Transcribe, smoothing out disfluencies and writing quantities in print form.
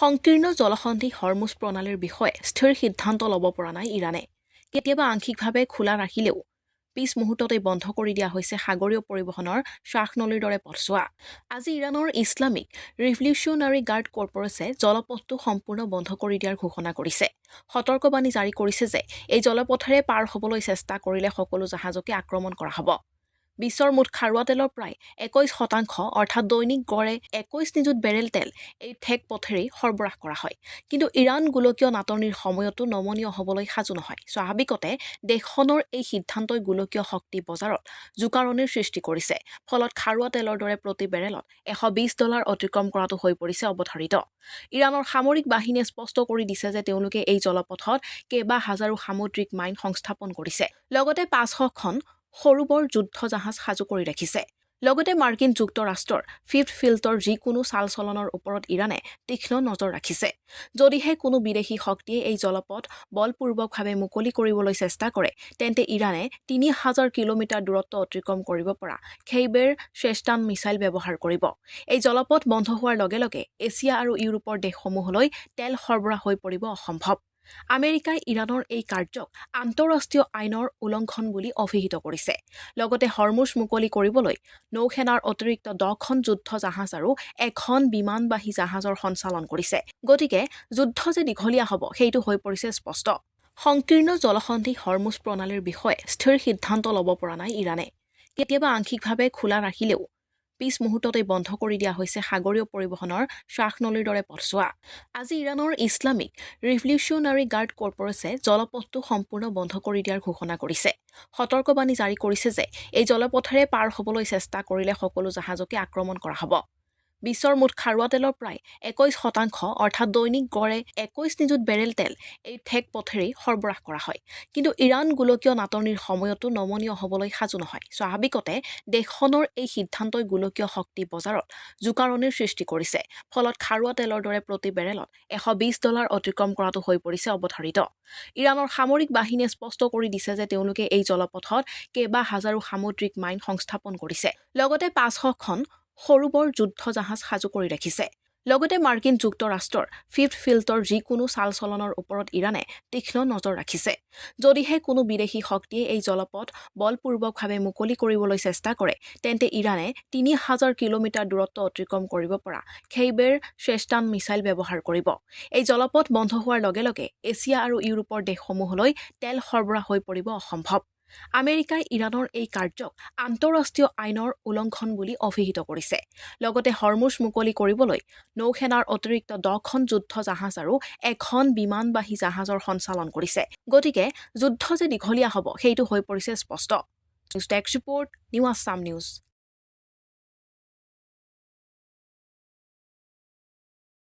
সংকীৰ্ণ জলসন্ধি হৰমুজ প্ৰণালীৰ বিষয়ে স্থিৰ সিদ্ধান্ত ল'ব পৰা নাই ইৰাণে। কেতিয়াবা আংশিকভাৱে খোলা ৰাখিলেও পিছ মুহূৰ্ততেই বন্ধ কৰি দিয়া হৈছে সাগৰীয় পৰিবহণৰ শ্বাসনলীৰ দৰে পথছোৱা। আজি ইৰাণৰ ইছলামিক ৰিভলিউশ্যনাৰী গাৰ্ড কৰ্পৰেছে জলপথটো সম্পূৰ্ণ বন্ধ কৰি দিয়াৰ ঘোষণা কৰিছে। সতৰ্কবাণী জাৰি কৰিছে যে এই জলপথেৰে পাৰ হ'বলৈ চেষ্টা কৰিলে সকলো জাহাজকে আক্ৰমণ কৰা হ'ব। বিশ্বৰ মুঠ খাৰুৱা তেলৰ প্ৰায় 21% অৰ্থাৎ দৈনিক গড়ে 21 নিযুত বেৰেল তেল এই ঠেক পথেৰেই সৰবৰাহ কৰা হয়। কিন্তু ইৰাণ গোলকীয় নাটনিৰ সময়তো নমনীয় হ'বলৈ সাজু নহয়। স্বাভাৱিকতে দেশখনৰ এই সিদ্ধান্তই গোলকীয় শক্তি বজাৰত জোকাৰণিৰ সৃষ্টি কৰিছে। ফলত খাৰুৱা তেলৰ দৰে প্ৰতি বেৰেলত $120 অতিক্ৰম কৰাটো হৈ পৰিছে অৱধাৰিত। ইৰাণৰ সামৰিক বাহিনীয়ে স্পষ্ট কৰি দিছে যে তেওঁলোকে এই জলপথত কেইবা হাজাৰো সামুদ্ৰিক মাইন সংস্থাপন কৰিছে। লগতে 500খন সৰু বৰ যুদ্ধ জাহাজ সাজু কৰি ৰাখিছে। লগতে মাৰ্কিন যুক্তৰাষ্ট্ৰৰ ফিফথ ফিল্টৰ যিকোনো চাল-চলনৰ ওপৰত ইৰাণে তীক্ষ্ণ নজৰ ৰাখিছে। যদিহে কোনো বিদেশী শক্তিয়ে এই জলপথ বলপূৰ্বকভাৱে মুকলি কৰিবলৈ চেষ্টা কৰে, তেন্তে ইৰাণে 3000 কিলোমিটাৰ দূৰত্ব অতিক্ৰম কৰিব পৰা খেইবেৰ শ্বেষ্টান মিছাইল ব্যৱহাৰ কৰিব। এই জলপথ বন্ধ হোৱাৰ লগে লগে এছিয়া আৰু ইউৰোপৰ দেশসমূহলৈ তেল সৰবৰাহ হৈ পৰিব অসম্ভৱ। আমেৰিকাই ইৰাণৰ এই কাৰ্যক আন্তঃৰাষ্ট্ৰীয় আইনৰ উলংঘন বুলি অভিহিত কৰিছে। লগতে হৰমুজ মুকলি কৰিবলৈ নৌসেনাৰ অতিৰিক্ত 10খন যুদ্ধ জাহাজ আৰু 1খন বিমানবাহী জাহাজৰ সঞ্চালন কৰিছে। গতিকে যুদ্ধ যে দীঘলীয়া হ'ব সেইটো হৈ পৰিছে স্পষ্ট। সংকীৰ্ণ জলসন্ধি হৰমুজ প্ৰণালীৰ বিষয়ে স্থিৰ সিদ্ধান্ত ল'ব পৰা নাই ইৰাণে। কেতিয়াবা আংশিকভাৱে খোলা ৰাখিলেও পিছ মুহূৰ্ততেই বন্ধ কৰি দিয়া হৈছে সাগৰীয় পৰিবহণৰ শ্বাসনলীৰ দৰে পথছোৱা। আজি ইৰাণৰ ইছলামিক ৰিভলিউশ্যনাৰী গাৰ্ড কৰ্পৰেছে জলপথটো সম্পূৰ্ণ বন্ধ কৰি দিয়াৰ ঘোষণা কৰিছে। সতৰ্কবাণী জাৰি কৰিছে যে এই জলপথেৰে পাৰ হ'বলৈ চেষ্টা কৰিলে সকলো জাহাজকে আক্ৰমণ কৰা হ'ব। বিশ্বৰ মুঠ খাৰুৱা তেলৰ প্ৰায় 21% অৰ্থাৎ দৈনিক গড়ে 21 নিযুত বেৰেল তেল এই ঠেক পথেৰেই সৰবৰাহ কৰা হয়। কিন্তু ইৰাণ গোলকীয় নাটনিৰ সময়তো নমনীয় হ'বলৈ সাজু নহয়। স্বাভাৱিকতে দেশখনৰ এই সিদ্ধান্তই গোলকীয় শক্তি বজাৰত জোকাৰণিৰ সৃষ্টি কৰিছে। ফলত খাৰুৱা তেলৰ দৰে প্ৰতি বেৰেলত $120 অতিক্ৰম কৰাটো হৈ পৰিছে অৱধাৰিত। ইৰাণৰ সামৰিক বাহিনীয়ে স্পষ্ট কৰি দিছে যে তেওঁলোকে এই জলপথত কেইবা হাজাৰো সামুদ্ৰিক মাইন সংস্থাপন কৰিছে। লগতে 500খন সৰু বৰ যুদ্ধ জাহাজ সাজু কৰি ৰাখিছে। লগতে মাৰ্কিন যুক্তৰাষ্ট্ৰৰ ফিফথ ফিল্টৰ যিকোনো চাল-চলনৰ ওপৰত ইৰাণে তীক্ষ্ণ নজৰ ৰাখিছে। যদিহে কোনো বিদেশী শক্তিয়ে এই জলপথ বলপূৰ্বকভাৱে মুকলি কৰিবলৈ চেষ্টা কৰে, তেন্তে ইৰাণে 3000 কিলোমিটাৰ দূৰত্ব অতিক্ৰম কৰিব পৰা খেইবেৰ শ্বেষ্টান মিছাইল ব্যৱহাৰ কৰিব। এই জলপথ বন্ধ হোৱাৰ লগে লগে এছিয়া আৰু ইউৰোপৰ দেশসমূহলৈ তেল সৰবৰাহ হৈ পৰিব অসম্ভৱ। আমেৰিকাই ইৰাণৰ এই কাৰ্যক আন্তঃৰাষ্ট্ৰীয় আইনৰ উলংঘন বুলি অভিহিত কৰিছে। লগতে হৰমুজ মুকলি কৰিবলৈ নৌসেনাৰ অতিৰিক্ত 10খন যুদ্ধ জাহাজ আৰু 1খন বিমানবাহী জাহাজৰ সঞ্চালন কৰিছে। গতিকে যুদ্ধ যে দীঘলীয়া হ'ব সেইটো হৈ পৰিছে স্পষ্ট। News desk report, new Assam news.